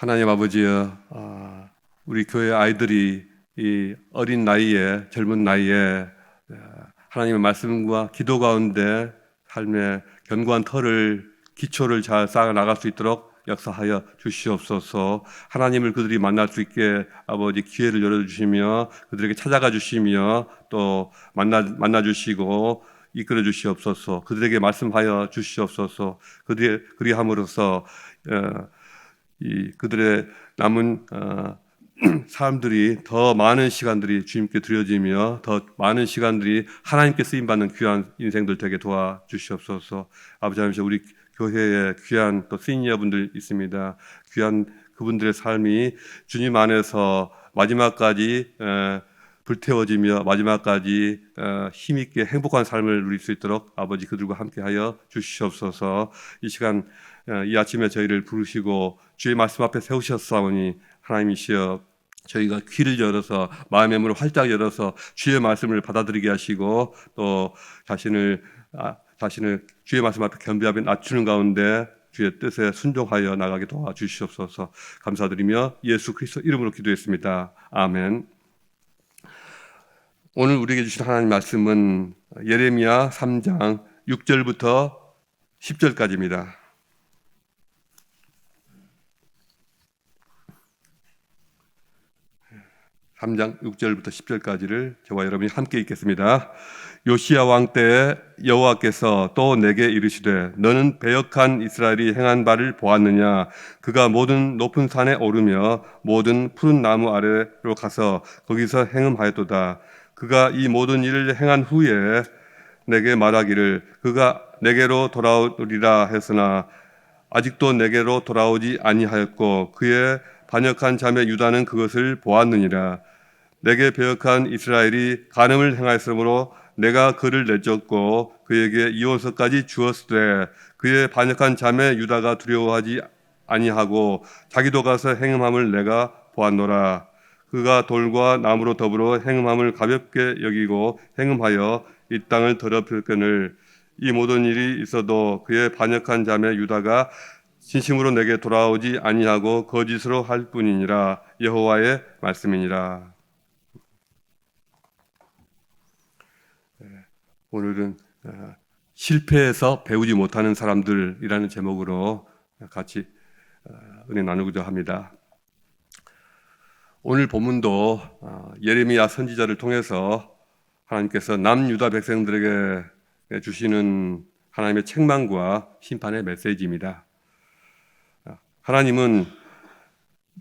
하나님 아버지여, 우리 교회 아이들이 이 어린 나이에, 젊은 나이에 하나님의 말씀과 기도 가운데 삶의 견고한 기초를 잘 쌓아 나갈 수 있도록 역사하여 주시옵소서. 하나님을 그들이 만날 수 있게 아버지 기회를 열어주시며 그들에게 찾아가 주시며 또 만나 주시고 이끌어 주시옵소서. 그들에게 말씀하여 주시옵소서. 그리함으로써 그들의 남은 사람들이 더 많은 시간들이 주님께 드려지며 더 많은 시간들이 하나님께 쓰임받는 귀한 인생들 되게 도와주시옵소서. 아버지 하나님, 우리 교회에 귀한 또 시니어분들 있습니다. 귀한 그분들의 삶이 주님 안에서 마지막까지 불태워지며 마지막까지 힘있게 행복한 삶을 누릴 수 있도록 아버지 그들과 함께하여 주시옵소서. 이 시간 이 아침에 저희를 부르시고 주의 말씀 앞에 세우셨사오니 하나님이시여, 저희가 귀를 열어서 마음의 문을 활짝 열어서 주의 말씀을 받아들이게 하시고 또 자신을 주의 말씀 앞에 겸비하게 낮추는 가운데 주의 뜻에 순종하여 나가게 도와주시옵소서. 감사드리며 예수 그리스도 이름으로 기도했습니다. 아멘. 오늘 우리에게 주신 하나님 말씀은 예레미야 3장 6절부터 10절까지입니다. 3장 6절부터 10절까지를 저와 여러분이 함께 읽겠습니다. 요시야 왕 때에 여호와께서 또 내게 이르시되 너는 배역한 이스라엘이 행한 바를 보았느냐? 그가 모든 높은 산에 오르며 모든 푸른 나무 아래로 가서 거기서 행음하였도다. 그가 이 모든 일을 행한 후에 내게 말하기를 그가 내게로 돌아오리라 했으나 아직도 내게로 돌아오지 아니하였고 그의 반역한 자매 유다는 그것을 보았느니라. 내게 배역한 이스라엘이 간음을 행하였으므로 내가 그를 내쫓고 그에게 이혼서까지 주었으되 그의 반역한 자매 유다가 두려워하지 아니하고 자기도 가서 행음함을 내가 보았노라. 그가 돌과 나무로 더불어 행음함을 가볍게 여기고 행음하여 이 땅을 더럽혔거늘 이 모든 일이 있어도 그의 반역한 자매 유다가 진심으로 내게 돌아오지 아니하고 거짓으로 할 뿐이니라. 여호와의 말씀이니라. 오늘은 실패해서 배우지 못하는 사람들이라는 제목으로 같이 은혜 나누고자 합니다. 오늘 본문도 예레미야 선지자를 통해서 하나님께서 남유다 백성들에게 주시는 하나님의 책망과 심판의 메시지입니다. 하나님은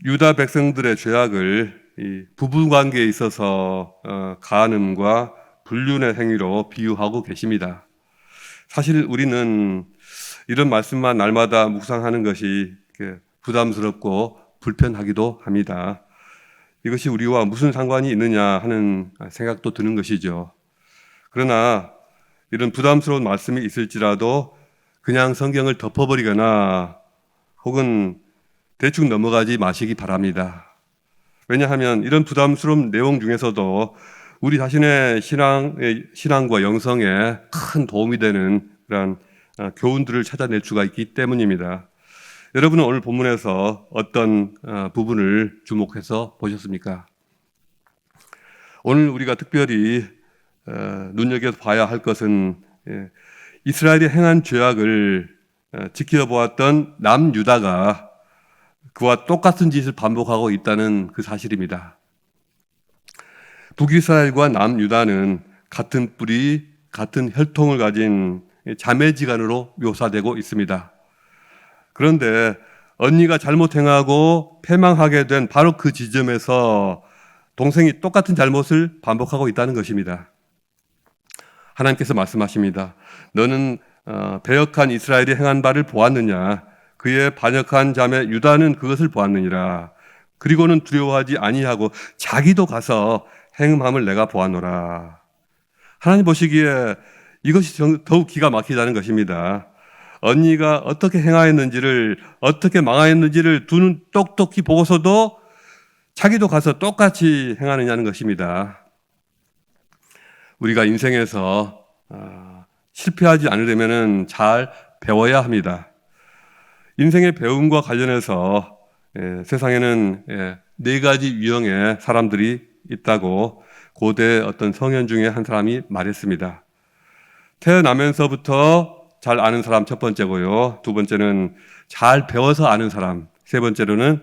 유다 백성들의 죄악을 부부관계에 있어서 간음과 불륜의 행위로 비유하고 계십니다. 사실 우리는 이런 말씀만 날마다 묵상하는 것이 부담스럽고 불편하기도 합니다. 이것이 우리와 무슨 상관이 있느냐 하는 생각도 드는 것이죠. 그러나 이런 부담스러운 말씀이 있을지라도 그냥 성경을 덮어버리거나 혹은 대충 넘어가지 마시기 바랍니다. 왜냐하면 이런 부담스러운 내용 중에서도 우리 자신의 신앙과 영성에 큰 도움이 되는 그런 교훈들을 찾아낼 수가 있기 때문입니다. 여러분은 오늘 본문에서 어떤 부분을 주목해서 보셨습니까? 오늘 우리가 특별히 눈여겨봐야 할 것은 이스라엘이 행한 죄악을 지켜보았던 남유다가 그와 똑같은 짓을 반복하고 있다는 그 사실입니다. 북이스라엘과 남유다는 같은 뿌리, 같은 혈통을 가진 자매지간으로 묘사되고 있습니다. 그런데 언니가 잘못 행하고 패망하게 된 바로 그 지점에서 동생이 똑같은 잘못을 반복하고 있다는 것입니다. 하나님께서 말씀하십니다. 너는 배역한 이스라엘이 행한 바를 보았느냐? 그의 반역한 자매 유다는 그것을 보았느니라. 그리고는 두려워하지 아니하고 자기도 가서 행음함을 내가 보았노라. 하나님 보시기에 이것이 더욱 기가 막히다는 것입니다. 언니가 어떻게 행하였는지를, 어떻게 망하였는지를 두 눈 똑똑히 보고서도 자기도 가서 똑같이 행하느냐는 것입니다. 우리가 인생에서 실패하지 않으려면 잘 배워야 합니다. 인생의 배움과 관련해서 세상에는 네 가지 유형의 사람들이 있다고 고대 어떤 성현 중에 한 사람이 말했습니다. 태어나면서부터 잘 아는 사람 첫 번째고요. 두 번째는 잘 배워서 아는 사람. 세 번째로는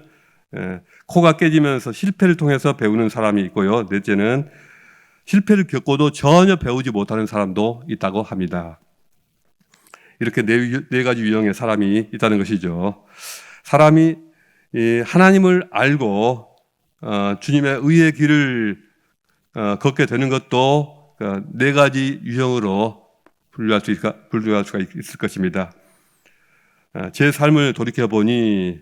코가 깨지면서 실패를 통해서 배우는 사람이 있고요. 넷째는 실패를 겪고도 전혀 배우지 못하는 사람도 있다고 합니다. 이렇게 네 가지 유형의 사람이 있다는 것이죠. 사람이 하나님을 알고 주님의 의의 길을 걷게 되는 것도 네 가지 유형으로 분류할 수가 있을 것입니다. 제 삶을 돌이켜보니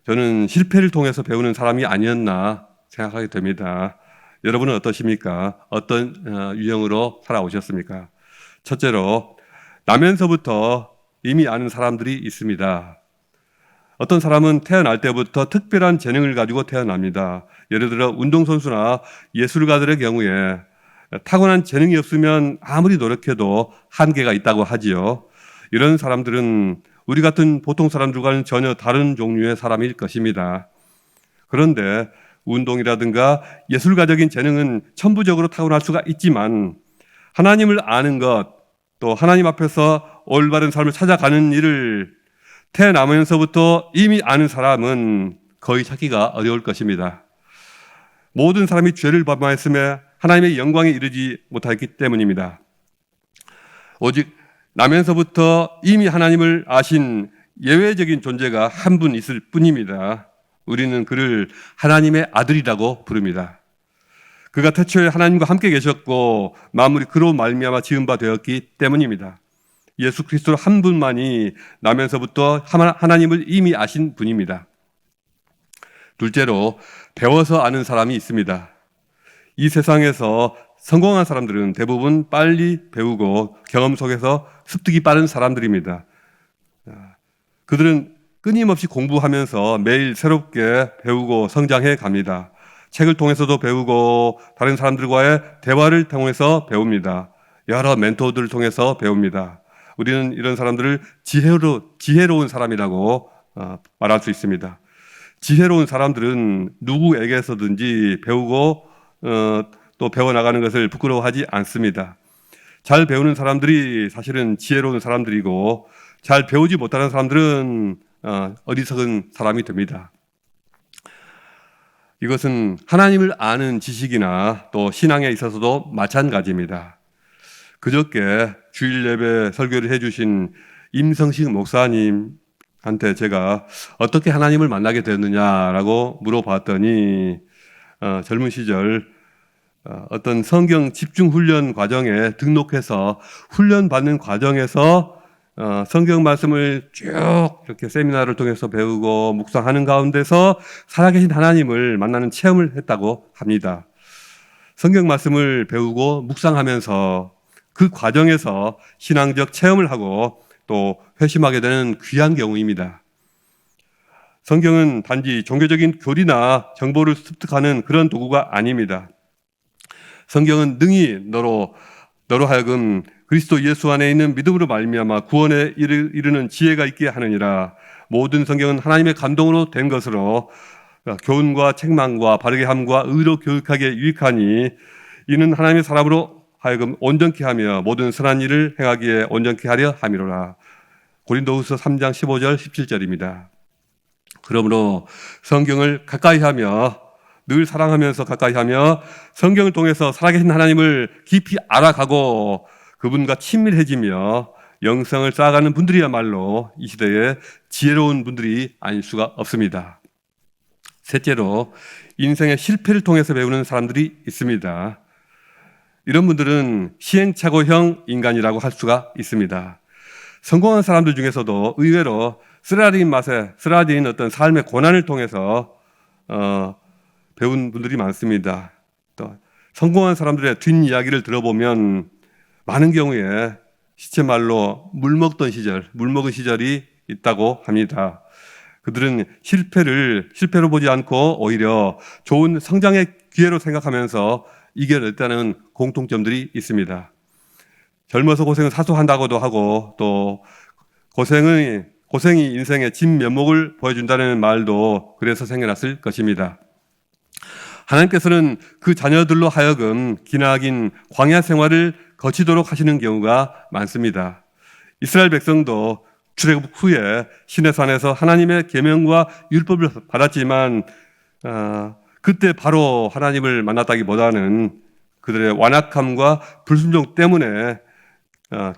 저는 실패를 통해서 배우는 사람이 아니었나 생각하게 됩니다. 여러분은 어떠십니까? 어떤 유형으로 살아오셨습니까? 첫째로, 나면서부터 이미 아는 사람들이 있습니다. 어떤 사람은 태어날 때부터 특별한 재능을 가지고 태어납니다. 예를 들어 운동선수나 예술가들의 경우에 타고난 재능이 없으면 아무리 노력해도 한계가 있다고 하지요. 이런 사람들은 우리 같은 보통 사람들과는 전혀 다른 종류의 사람일 것입니다. 그런데 운동이라든가 예술가적인 재능은 천부적으로 타고날 수가 있지만 하나님을 아는 것, 또 하나님 앞에서 올바른 삶을 찾아가는 일을 태어나면서부터 이미 아는 사람은 거의 찾기가 어려울 것입니다. 모든 사람이 죄를 범하였음에 하나님의 영광에 이르지 못하였기 때문입니다. 오직 나면서부터 이미 하나님을 아신 예외적인 존재가 한 분 있을 뿐입니다. 우리는 그를 하나님의 아들이라고 부릅니다. 그가 태초에 하나님과 함께 계셨고 만물이 그로 말미암아 지은 바 되었기 때문입니다. 예수 그리스도 한 분만이 나면서부터 하나님을 이미 아신 분입니다. 둘째로, 배워서 아는 사람이 있습니다. 이 세상에서 성공한 사람들은 대부분 빨리 배우고 경험 속에서 습득이 빠른 사람들입니다. 그들은 끊임없이 공부하면서 매일 새롭게 배우고 성장해 갑니다. 책을 통해서도 배우고 다른 사람들과의 대화를 통해서 배웁니다. 여러 멘토들을 통해서 배웁니다. 우리는 이런 사람들을 지혜로운 사람이라고 말할 수 있습니다. 지혜로운 사람들은 누구에게서든지 배우고 또 배워나가는 것을 부끄러워하지 않습니다. 잘 배우는 사람들이 사실은 지혜로운 사람들이고 잘 배우지 못하는 사람들은 어리석은 사람이 됩니다. 이것은 하나님을 아는 지식이나 또 신앙에 있어서도 마찬가지입니다. 그저께 주일 예배 설교를 해주신 임성식 목사님한테 제가 어떻게 하나님을 만나게 되었느냐라고 물어봤더니 젊은 시절 어떤 성경 집중 훈련 과정에 등록해서 훈련 받는 과정에서 성경 말씀을 쭉 이렇게 세미나를 통해서 배우고 묵상하는 가운데서 살아계신 하나님을 만나는 체험을 했다고 합니다. 성경 말씀을 배우고 묵상하면서 그 과정에서 신앙적 체험을 하고 또 회심하게 되는 귀한 경우입니다. 성경은 단지 종교적인 교리나 정보를 습득하는 그런 도구가 아닙니다. 성경은 능히 너로 하여금 그리스도 예수 안에 있는 믿음으로 말미암아 구원에 이르는 지혜가 있게 하느니라. 모든 성경은 하나님의 감동으로 된 것으로 교훈과 책망과 바르게 함과 의로 교육하기에 유익하니 이는 하나님의 사람으로 하여금 온전케 하며 모든 선한 일을 행하기에 온전케 하려 함이로라. 고린도후서 3장 15절 17절입니다. 그러므로 성경을 가까이 하며 늘 사랑하면서 가까이 하며 성경을 통해서 살아계신 하나님을 깊이 알아가고 그분과 친밀해지며 영성을 쌓아가는 분들이야말로 이 시대에 지혜로운 분들이 아닐 수가 없습니다. 셋째로, 인생의 실패를 통해서 배우는 사람들이 있습니다. 이런 분들은 시행착오형 인간이라고 할 수가 있습니다. 성공한 사람들 중에서도 의외로 쓰라린 어떤 삶의 고난을 통해서 배운 분들이 많습니다. 또 성공한 사람들의 뒷이야기를 들어보면 많은 경우에 시체말로 물 먹은 시절이 있다고 합니다. 그들은 실패로 보지 않고 오히려 좋은 성장의 기회로 생각하면서 이겨냈다는 공통점들이 있습니다. 젊어서 고생을 사소한다고도 하고 또 고생의 고생이 인생의 진면목을 보여준다는 말도 그래서 생겨났을 것입니다. 하나님께서는 그 자녀들로 하여금 기나긴 광야 생활을 거치도록 하시는 경우가 많습니다. 이스라엘 백성도 출애굽 후에 시내산에서 하나님의 계명과 율법을 받았지만 그때 바로 하나님을 만났다기보다는 그들의 완악함과 불순종 때문에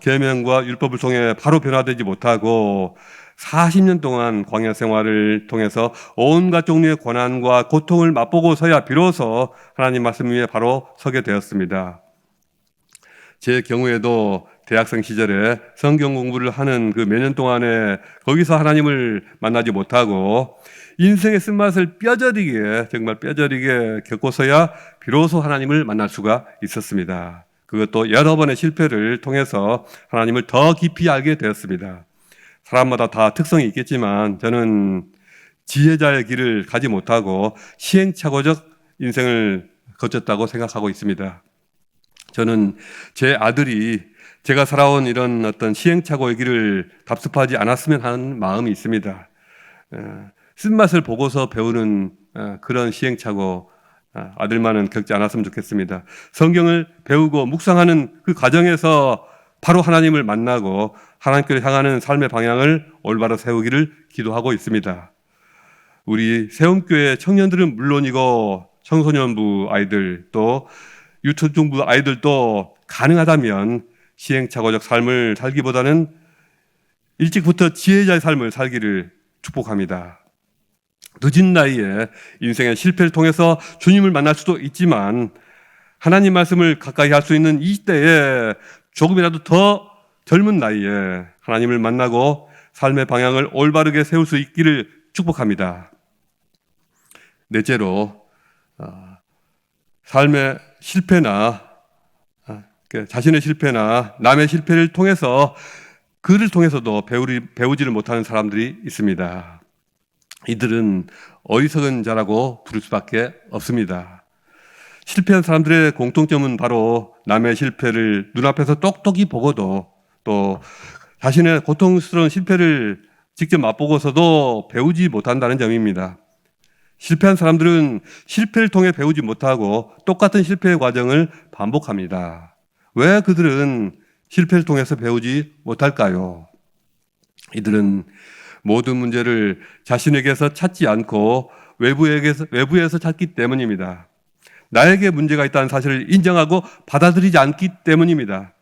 계명과 율법을 통해 바로 변화되지 못하고 40년 동안 광야 생활을 통해서 온갖 종류의 고난과 고통을 맛보고서야 비로소 하나님 말씀 위에 바로 서게 되었습니다. 제 경우에도 대학생 시절에 성경 공부를 하는 그 몇 년 동안에 거기서 하나님을 만나지 못하고 인생의 쓴맛을 정말 뼈저리게 겪고서야 비로소 하나님을 만날 수가 있었습니다. 그것도 여러 번의 실패를 통해서 하나님을 더 깊이 알게 되었습니다. 사람마다 다 특성이 있겠지만 저는 지혜자의 길을 가지 못하고 시행착오적 인생을 거쳤다고 생각하고 있습니다. 저는 제 아들이 제가 살아온 이런 어떤 시행착오의 길을 답습하지 않았으면 하는 마음이 있습니다. 쓴맛을 보고서 배우는 그런 시행착오 아들만은 겪지 않았으면 좋겠습니다. 성경을 배우고 묵상하는 그 과정에서 바로 하나님을 만나고 하나님께로 향하는 삶의 방향을 올바로 세우기를 기도하고 있습니다. 우리 세움교회 청년들은 물론이고 청소년부 아이들 또 유초중부 아이들도 가능하다면 시행착오적 삶을 살기보다는 일찍부터 지혜자의 삶을 살기를 축복합니다. 늦은 나이에 인생의 실패를 통해서 주님을 만날 수도 있지만 하나님 말씀을 가까이 할 수 있는 이 시대에 조금이라도 더 젊은 나이에 하나님을 만나고 삶의 방향을 올바르게 세울 수 있기를 축복합니다. 넷째로 삶의 실패나 자신의 실패나 남의 실패를 통해서 그를 통해서도 배우지를 못하는 사람들이 있습니다. 이들은 어리석은 자라고 부를 수밖에 없습니다. 실패한 사람들의 공통점은 바로 남의 실패를 눈앞에서 똑똑히 보고도 또 자신의 고통스러운 실패를 직접 맛보고서도 배우지 못한다는 점입니다. 실패한 사람들은 실패를 통해 배우지 못하고 똑같은 실패의 과정을 반복합니다. 왜 그들은 실패를 통해서 배우지 못할까요? 이들은 모든 문제를 자신에게서 찾지 않고 외부에서 찾기 때문입니다. 나에게 문제가 있다는 사실을 인정하고 받아들이지 않기 때문입니다.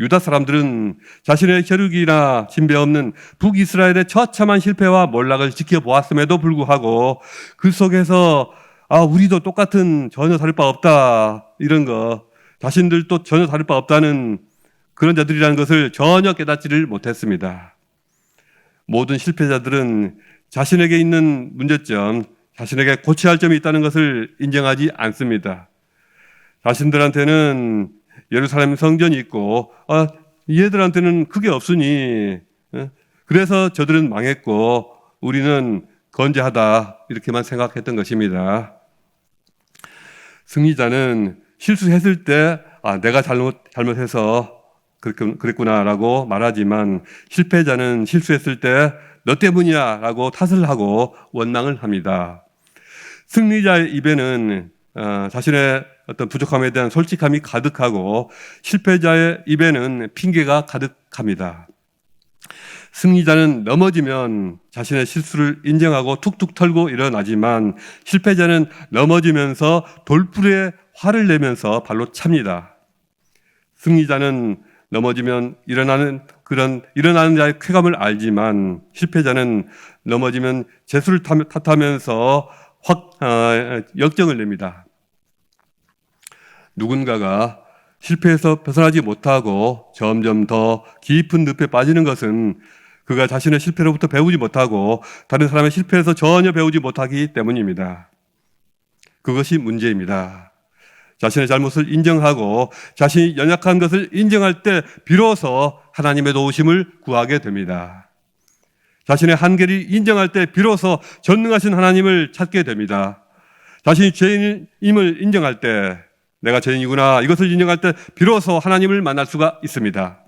유다 사람들은 자신의 혈육이나 진배 없는 북이스라엘의 처참한 실패와 몰락을 지켜보았음에도 불구하고 그 속에서 우리도 똑같은 전혀 다를 바 없다 이런 거 자신들도 전혀 다를 바 없다는 그런 자들이라는 것을 전혀 깨닫지를 못했습니다. 모든 실패자들은 자신에게 있는 문제점, 자신에게 고쳐야 할 점이 있다는 것을 인정하지 않습니다. 자신들한테는 예루살렘 성전이 있고 얘들한테는 그게 없으니 그래서 저들은 망했고 우리는 건재하다 이렇게만 생각했던 것입니다. 승리자는 실수했을 때 내가 잘못해서 그랬구나라고 말하지만 실패자는 실수했을 때 너 때문이야 라고 탓을 하고 원망을 합니다. 승리자의 입에는 자신의 어떤 부족함에 대한 솔직함이 가득하고 실패자의 입에는 핑계가 가득합니다. 승리자는 넘어지면 자신의 실수를 인정하고 툭툭 털고 일어나지만 실패자는 넘어지면서 돌풀이에 화를 내면서 발로 찹니다. 승리자는 넘어지면 일어나는 자의 쾌감을 알지만 실패자는 넘어지면 재수를 탓하면서 역정을 냅니다. 누군가가 실패해서 벗어나지 못하고 점점 더 깊은 늪에 빠지는 것은 그가 자신의 실패로부터 배우지 못하고 다른 사람의 실패에서 전혀 배우지 못하기 때문입니다. 그것이 문제입니다. 자신의 잘못을 인정하고 자신이 연약한 것을 인정할 때 비로소 하나님의 도우심을 구하게 됩니다. 자신의 한계를 인정할 때 비로소 전능하신 하나님을 찾게 됩니다. 자신이 죄인임을 인정할 때 내가 죄인이구나 이것을 인정할 때 비로소 하나님을 만날 수가 있습니다.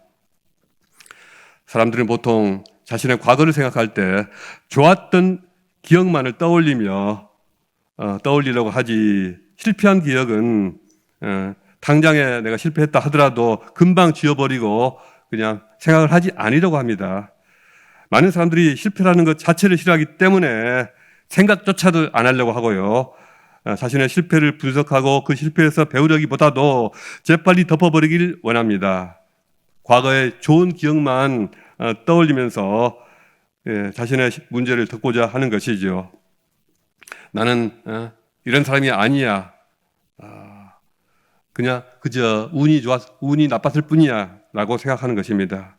사람들은 보통 자신의 과거를 생각할 때 좋았던 기억만을 떠올리려고 하지, 실패한 기억은 당장에 내가 실패했다 하더라도 금방 지워버리고 그냥 생각을 하지 않으려고 합니다. 많은 사람들이 실패라는 것 자체를 싫어하기 때문에 생각조차도 안 하려고 하고요. 자신의 실패를 분석하고 그 실패에서 배우려기보다도 재빨리 덮어버리길 원합니다. 과거의 좋은 기억만 떠올리면서 자신의 문제를 덮고자 하는 것이죠. 나는 이런 사람이 아니야. 그냥 그저 운이 나빴을 뿐이야 라고 생각하는 것입니다.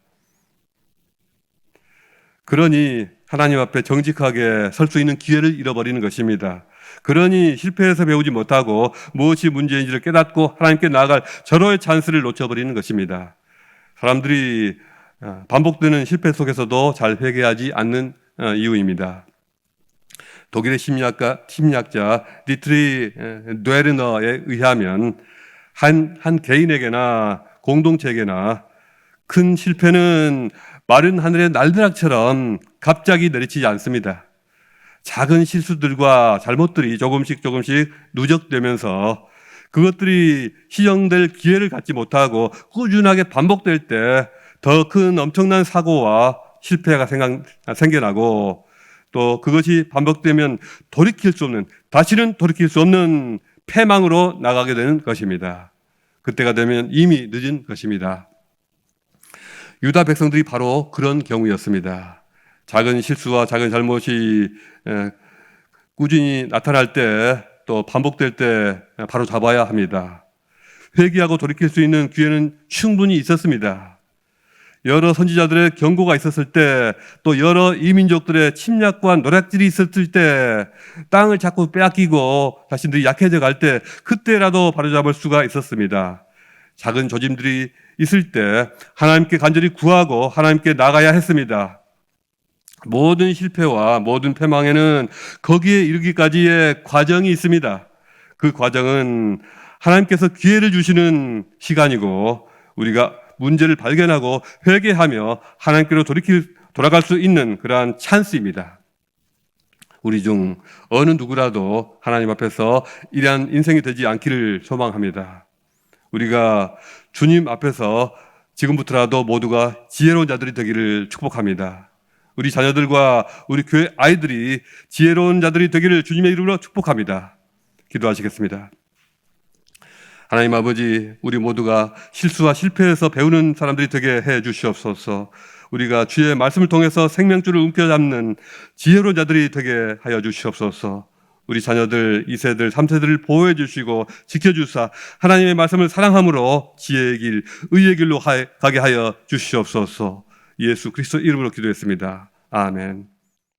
그러니 하나님 앞에 정직하게 설 수 있는 기회를 잃어버리는 것입니다. 그러니 실패해서 배우지 못하고 무엇이 문제인지를 깨닫고 하나님께 나아갈 절호의 찬스를 놓쳐버리는 것입니다. 사람들이 반복되는 실패 속에서도 잘 회개하지 않는 이유입니다. 독일의 심리학자 디트리 뇌르너에 의하면 한 개인에게나 공동체에게나 큰 실패는 마른 하늘의 날벼락처럼 갑자기 내리치지 않습니다. 작은 실수들과 잘못들이 조금씩 누적되면서 그것들이 시정될 기회를 갖지 못하고 꾸준하게 반복될 때 더 큰 엄청난 사고와 실패가 생겨나고, 또 그것이 반복되면 다시는 돌이킬 수 없는 패망으로 나가게 되는 것입니다. 그때가 되면 이미 늦은 것입니다. 유다 백성들이 바로 그런 경우였습니다. 작은 실수와 작은 잘못이 꾸준히 나타날 때, 또 반복될 때 바로 잡아야 합니다. 회개하고 돌이킬 수 있는 기회는 충분히 있었습니다. 여러 선지자들의 경고가 있었을 때, 또 여러 이민족들의 침략과 노략질이 있었을 때, 땅을 자꾸 빼앗기고 자신들이 약해져 갈 때, 그때라도 바로잡을 수가 있었습니다. 작은 조짐들이 있을 때 하나님께 간절히 구하고 하나님께 나가야 했습니다. 모든 실패와 모든 패망에는 거기에 이르기까지의 과정이 있습니다. 그 과정은 하나님께서 기회를 주시는 시간이고, 우리가 문제를 발견하고 회개하며 하나님께로 돌아갈 수 있는 그러한 찬스입니다. 우리 중 어느 누구라도 하나님 앞에서 이러한 인생이 되지 않기를 소망합니다. 우리가 주님 앞에서 지금부터라도 모두가 지혜로운 자들이 되기를 축복합니다. 우리 자녀들과 우리 교회 아이들이 지혜로운 자들이 되기를 주님의 이름으로 축복합니다. 기도하시겠습니다. 하나님 아버지, 우리 모두가 실수와 실패에서 배우는 사람들이 되게 해 주시옵소서. 우리가 주의 말씀을 통해서 생명줄을 움켜잡는 지혜로운 자들이 되게 하여 주시옵소서. 우리 자녀들 2세들 3세들을 보호해 주시고 지켜주사 하나님의 말씀을 사랑함으로 지혜의 길, 의의 길로 가게 하여 주시옵소서. 예수 그리스도 이름으로 기도했습니다. 아멘.